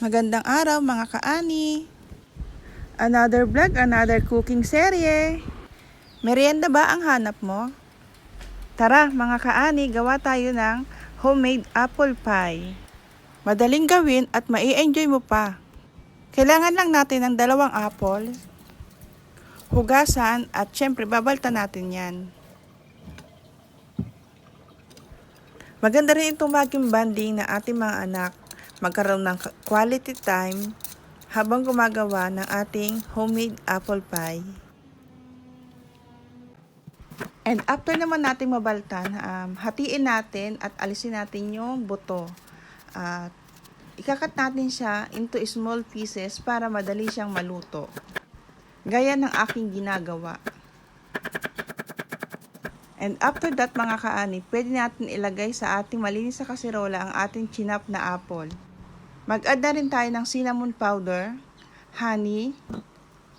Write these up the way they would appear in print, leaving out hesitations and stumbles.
Magandang araw mga kaani. Another vlog, another cooking serye. Merienda ba ang hanap mo? Tara mga kaani, gawa tayo ng homemade apple pie. Madaling gawin at mai-enjoy mo pa. Kailangan lang natin ng 2 apple, hugasan at syempre babaltan natin yan. Maganda rin itong maging bonding na ating mga anak, magkaroon ng quality time habang gumagawa ng ating homemade apple pie. And after naman nating mabaltan, hatiin natin at alisin natin yung buto. At ikakat natin siya into small pieces para madali siyang maluto. Gaya ng aking ginagawa. And after that mga kaani, pwede natin ilagay sa ating malinis na kasirola ang ating chinap na apple. Mag-add na rin tayo ng cinnamon powder, honey,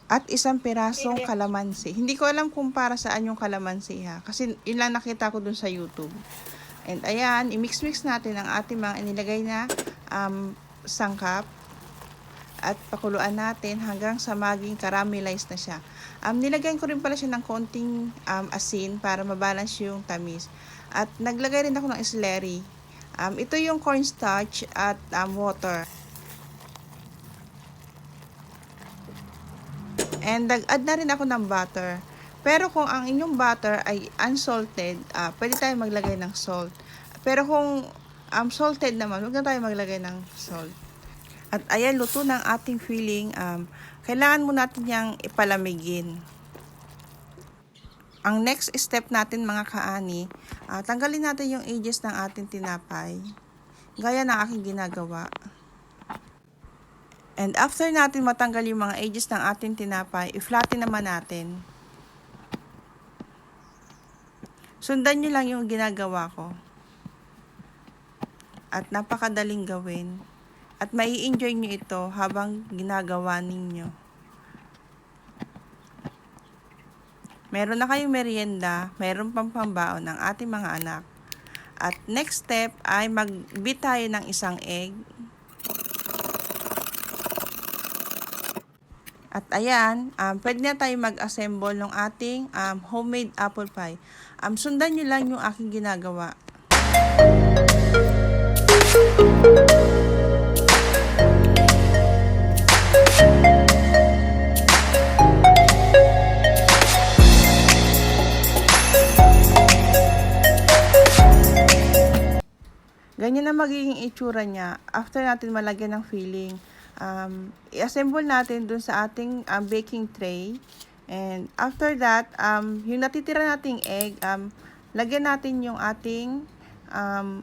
at 1 pirasong kalamansi. Hindi ko alam kung para saan yung kalamansi ha, kasi yun lang nakita ko dun sa YouTube. And ayan, i-mix-mix natin ang ating mga inilagay na sangkap. At pakuluan natin hanggang sa maging caramelized na siya. Nilagyan ko rin pala siya ng konting asin para mabalance yung tamis. At naglagay rin ako ng celery. Ito yung cornstarch at water. And nag-add na rin ako ng butter. Pero kung ang inyong butter ay unsalted, pwede tayo maglagay ng salt. Pero kung salted naman, huwag na tayo maglagay ng salt. At ayan, luto ng ating filling. Kailangan mo natin yang ipalamigin. Ang next step natin mga kaani, tanggalin natin yung edges ng ating tinapay. Gaya ng aking ginagawa. And after natin matanggal yung mga edges ng ating tinapay, i-flatten naman natin. Sundan nyo lang yung ginagawa ko. At napakadaling gawin. At mai-enjoy nyo ito habang ginagawa ninyo. Meron na kayong merienda, meron pang pambaon ng ating mga anak. At next step ay mag-beat tayo ng 1 egg. At ayan, pwede na tayo mag-assemble ng ating homemade apple pie. Sundan nyo lang yung aking ginagawa. Ganyan na magiging itsura niya after natin malagyan ng filling. I-assemble natin dun sa ating baking tray. And after that, yung natitira nating egg, lagyan natin yung ating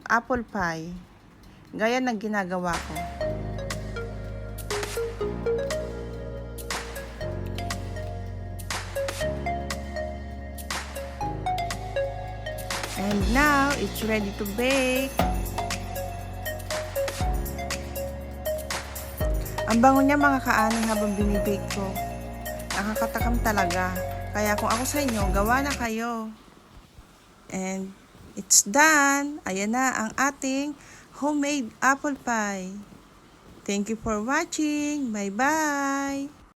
apple pie. Gaya ng ginagawa ko. And now, it's ready to bake. Ang bango niya mga kaani habang binibake ko. Nakakatakam talaga. Kaya kung ako sa inyo, gawa na kayo. And it's done. Ayan na ang ating homemade apple pie. Thank you for watching. Bye-bye.